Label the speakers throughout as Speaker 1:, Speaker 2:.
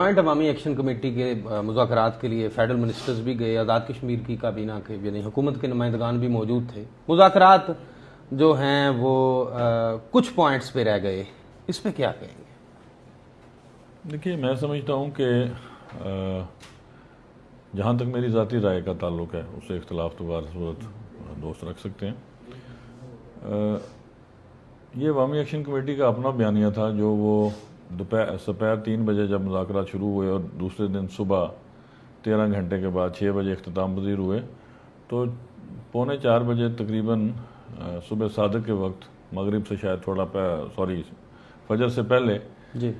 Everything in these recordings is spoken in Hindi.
Speaker 1: जॉइंट अवामी एक्शन कमेटी के मुज़ाकरात के लिए फेडरल मिनिस्टर्स भी गए, आज़ाद कश्मीर की काबीना के यानी हुकूमत के नुमाइंदगान भी मौजूद थे। मुज़ाकरात जो हैं वो कुछ पॉइंट्स पे रह गए, इस पे क्या कहेंगे?
Speaker 2: देखिए, मैं समझता हूँ कि जहाँ तक मेरी ज़ाती राय का ताल्लुक है उससे इख्तलाफ तो बार सूरत दोस्त रख सकते हैं। ये अवामी एक्शन कमेटी का अपना बयानिया था जो वो दोपहर 3 बजे जब मुज़ाकरात शुरू हुए और दूसरे दिन सुबह 13 घंटे के बाद 6 बजे इख्तिताम पज़ीर हुए, तो 3:45 बजे तकरीबन सुबह सादिक के वक्त, मगरिब से शायद थोड़ा फजर से पहले
Speaker 1: जी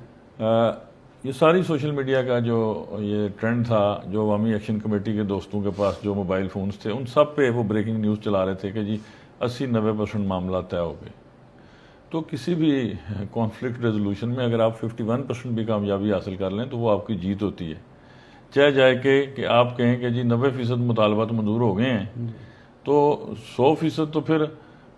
Speaker 2: ये सारी सोशल मीडिया का जो ये ट्रेंड था, जो अवामी एक्शन कमेटी के दोस्तों के पास जो मोबाइल फ़ोन्स थे, उन सब पे वो ब्रेकिंग न्यूज़ चला रहे थे कि जी 80-90% मामला तय हो गए। तो किसी भी कॉन्फ्लिक्ट रेजोल्यूशन में अगर आप 51% भी कामयाबी हासिल कर लें तो वो आपकी जीत होती है। चाहे जाए कि आप कहें कि जी 90% मुतालबात मंजूर हो गए हैं, तो 100% तो फिर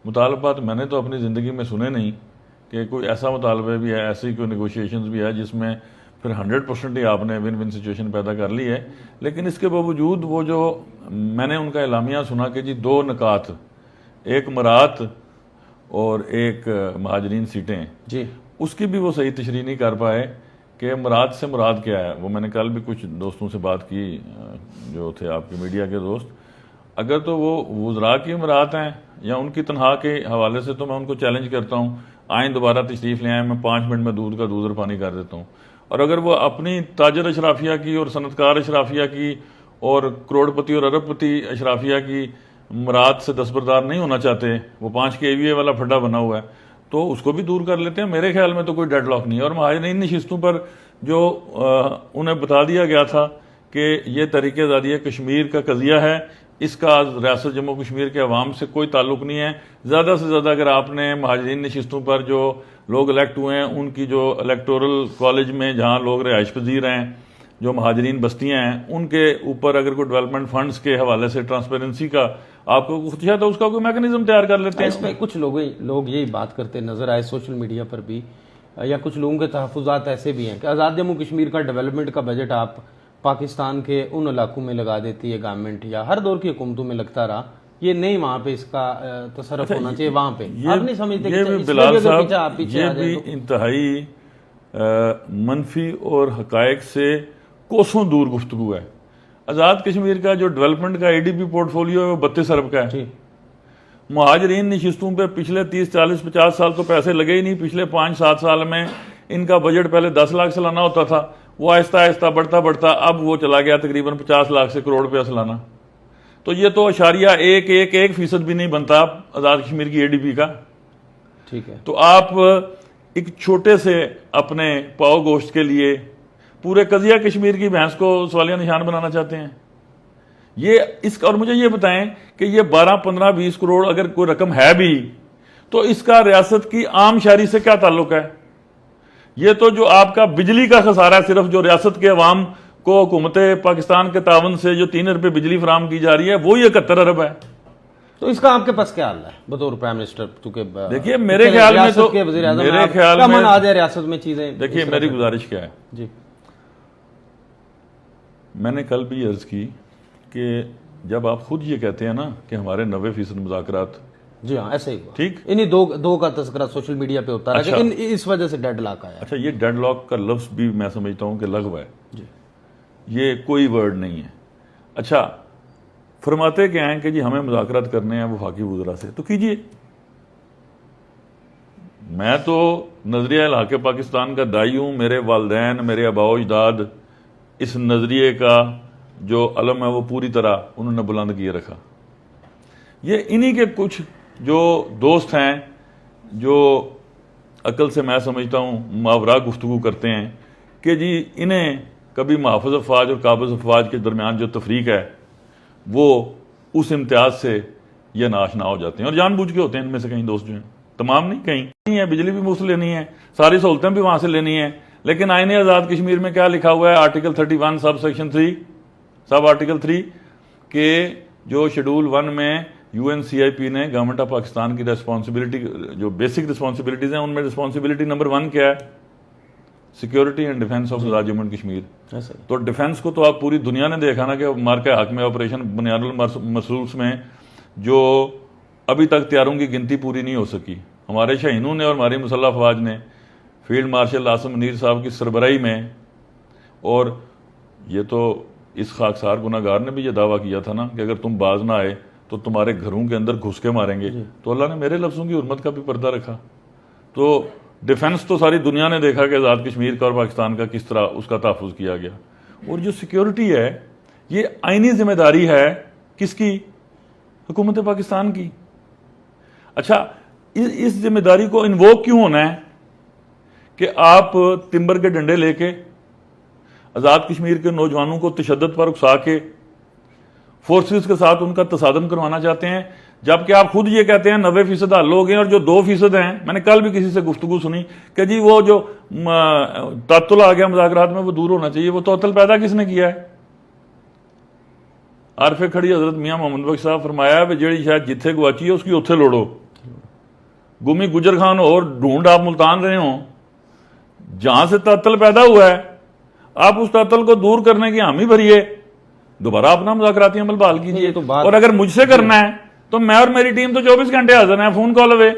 Speaker 2: मुतालबात मैंने तो अपनी ज़िंदगी में सुने नहीं कि कोई ऐसा मुतालबा भी है, ऐसी कोई नेगोशिएशंस भी है जिसमें फिर 100% ही आपने विन विन सिचुएशन पैदा कर ली है। लेकिन इसके बावजूद वो जो मैंने उनका एलामिया सुना कि जी 2 निकात, एक मरात और एक महाजरीन सीटें
Speaker 1: जी,
Speaker 2: उसकी भी वो सही तशरीह नहीं कर पाए कि मुराद से मुराद क्या है। वो मैंने कल भी कुछ दोस्तों से बात की जो थे आपके मीडिया के दोस्त, अगर तो वो वज़रा की मुराद हैं या उनकी तनख्वाह के हवाले से, तो मैं उनको चैलेंज करता हूँ आए दोबारा तशरीफ़ ले आए, मैं 5 मिनट में दूध का दूध और पानी कर देता हूँ। और अगर वो अपनी ताजर अशराफिया की और सनतकार अशराफिया की और करोड़पति और अरबपति अशराफिया की मुराद से दस्तबरदार नहीं होना चाहते, वो 5 के AVA वाला फड्डा बना हुआ है, तो उसको भी दूर कर लेते हैं। मेरे ख्याल में तो कोई डेडलॉक नहीं है। और महाजरीन नशिस्तों पर जो उन्हें बता दिया गया था कि ये तहरीक आज़ादी कश्मीर का कज़िया है, इसका रियासत जम्मू कश्मीर के अवाम से कोई ताल्लुक नहीं है। ज़्यादा से ज़्यादा अगर आपने महाजरीन नशिस्तों पर जो लोग इलेक्ट हुए हैं उनकी जो इलेक्टोरल कॉलेज में जहाँ लोग रिहाइश पजीर हैं, जो महाजरीन बस्तियाँ हैं, उनके ऊपर अगर कोई डेवलपमेंट फंड्स के हवाले से ट्रांसपेरेंसी का आपको कुछ है तो उसका कोई मैकेनिज्म तैयार कर लेते हैं।
Speaker 1: इसमें कुछ लोग यही बात करते नजर आए सोशल मीडिया पर भी, या कुछ लोगों के तहफ़्फ़ुज़ात ऐसे भी हैं कि आज़ाद जम्मू कश्मीर का डेवलपमेंट का बजट आप पाकिस्तान के उन इलाकों में लगा देती है गवर्नमेंट, या हर दौर की हुकूमतों में लगता रहा, ये नहीं वहाँ पे इसका तसरफ होना चाहिए वहाँ पे। आप नहीं समझते
Speaker 2: ये भी बिलाल साहब, ये भी इंतहाई मनफी और हकायक से कोसों दूर गुफ्तगू है। आज़ाद कश्मीर का जो डेवलपमेंट का ADB पोर्टफोलियो है वो 32 अरब का है। मुहाजिरीन नशिस्तों पे पिछले 30, 40, 50 साल तो पैसे लगे ही नहीं। पिछले 5-7 साल में इनका बजट पहले 10 लाख सालाना होता था, वो आहिस्ता आहिस्ता बढ़ता बढ़ता अब वो चला गया तकरीबन 50 लाख से करोड़ रुपया सालाना। तो ये तो अशारिया 1% भी नहीं बनता आज़ाद कश्मीर की ADB का।
Speaker 1: ठीक है,
Speaker 2: तो आप एक छोटे से अपने पाव गोश्त के लिए पूरे कज़िया कश्मीर की भैंस को सवालिया निशान बनाना चाहते हैं। ये इसका, और मुझे ये बताएं कि ये 12, 15, 20 करोड़ अगर कोई रकम है भी, तो इसका रियासत की आम शहरी से क्या ताल्लुक है? ये तो जो आपका बिजली का खसारा है, सिर्फ जो रियासत के अवाम को हुकूमत पाकिस्तान के तावन से जो 3 अरब बिजली फराम की जा रही है वो ये 71 अरब है।
Speaker 1: तो इसका आपके पास क्या हाल है बतौर प्राइम मिनिस्टर? क्योंकि
Speaker 2: देखिए, मेरे ख्याल में तो मेरे ख्याल में
Speaker 1: आ जाए रियासत में चीजें।
Speaker 2: देखिए, मेरी गुजारिश क्या है
Speaker 1: जी, मैंने
Speaker 2: मैंने कल भी अर्ज की कि जब आप खुद ये कहते हैं ना कि हमारे 90% मुज़ाकरात,
Speaker 1: जी हाँ ऐसे ही हुआ,
Speaker 2: ठीक,
Speaker 1: इन्हीं दो का तस्करा सोशल मीडिया पे होता
Speaker 2: अच्छा,
Speaker 1: है कि इस वजह से डेडलॉक आया।
Speaker 2: अच्छा, ये डेडलॉक का लफ्ज भी मैं समझता हूं कि लग़व है
Speaker 1: जी,
Speaker 2: ये कोई वर्ड नहीं है। अच्छा, फरमाते क्या हैं कि जी हमें मुज़ाकरात करने हैं वफाकी वज़रा से, तो कीजिए। मैं तो नजरिया इलाके पाकिस्तान का दाई हूं। मेरे वालदैन, मेरे आबाओ अजदाद इस नजरिए का जो अलम है वो पूरी तरह उन्होंने बुलंद किए रखा। ये इन्हीं के कुछ जो दोस्त हैं जो अकल से मैं समझता हूँ मावरा गुफ्तगू करते हैं कि जी इन्हें कभी मुहाफ़िज़ अफ़वाज और काबिज़ अफ़वाज के दरमियान जो तफरीक है वो उस इम्तियाज़ से ये नाशना हो जाते हैं, और जानबूझ के होते हैं। इनमें से कहीं दोस्त जो हैं, तमाम नहीं, कहीं नहीं है, बिजली भी मुफ्त लेनी है, सारी सहूलतें भी वहाँ से लेनी है। लेकिन आईने आज़ाद कश्मीर में क्या लिखा हुआ है? आर्टिकल 31 सब आर्टिकल 3 के जो शेड्यूल 1 में UNCIP ने गवर्नमेंट ऑफ पाकिस्तान की रिस्पॉन्सिबिलिटी, जो बेसिक रिस्पॉन्सिबिलिटीज़ हैं, उनमें रिस्पॉन्सिबिलिटी नंबर 1 क्या है? Security and defence of Azad Jammu and Kashmir.
Speaker 1: ऐसा ही।
Speaker 2: तो डिफेंस को तो आप पूरी दुनिया ने देखा ना कि मार के हक में ऑपरेशन बुनियादुल मरसूस में जो अभी तक तैयारों की गिनती पूरी नहीं हो सकी, हमारे शहीनों ने और हमारी मुसल्लह अफवाज ने फील्ड मार्शल आसिम मुनीर साहब की सरबराही में, और ये तो इस खाकसार गुनाहगार ने भी ये दावा किया था ना कि अगर तुम बाज ना आए तो तुम्हारे घरों के अंदर घुस के मारेंगे, तो अल्लाह ने मेरे लफ्ज़ों की हुर्मत का भी पर्दा रखा। तो डिफेंस तो सारी दुनिया ने देखा कि आज़ाद कश्मीर का और पाकिस्तान का किस तरह उसका तहफ़्फ़ुज़ किया गया। और जो सिक्योरिटी है ये आईनी जिम्मेदारी है किसकी? हुकूमत पाकिस्तान की। अच्छा, इस जिम्मेदारी को इन्वोक क्यों होना है कि आप तिम्बर के डंडे लेके आज़ाद कश्मीर के नौजवानों को तशद्दुद पर उकसा के फोर्सेस के साथ उनका तसादम करवाना चाहते हैं, जबकि आप खुद ये कहते हैं 90% हल हो गए और जो 2% हैं, मैंने कल भी किसी से गुफ्तगू सुनी कि जी वो जो तातुल आ गया मुज़ाकरात में वो दूर होना चाहिए। वो तोतल पैदा किसने किया है? आरफे खड़ी हजरत मियाँ मोहम्मद बख्श साहब फरमाया भी जेड़ी शायद जिथे गवाची है उसकी उथे लोड़ो। गुमी गुजर खान और ढूंढ आप मुल्तान रहे हो, जहां से तातल पैदा हुआ है आप उस तातल को दूर करने की हामी भरिए, दोबारा अपना मुज़ाकराती अमल बहाल कीजिए।
Speaker 1: तो बात
Speaker 2: और अगर मुझसे करना है तो मैं और मेरी टीम तो 24 घंटे हाजिर हैं, फोन कॉल अवे।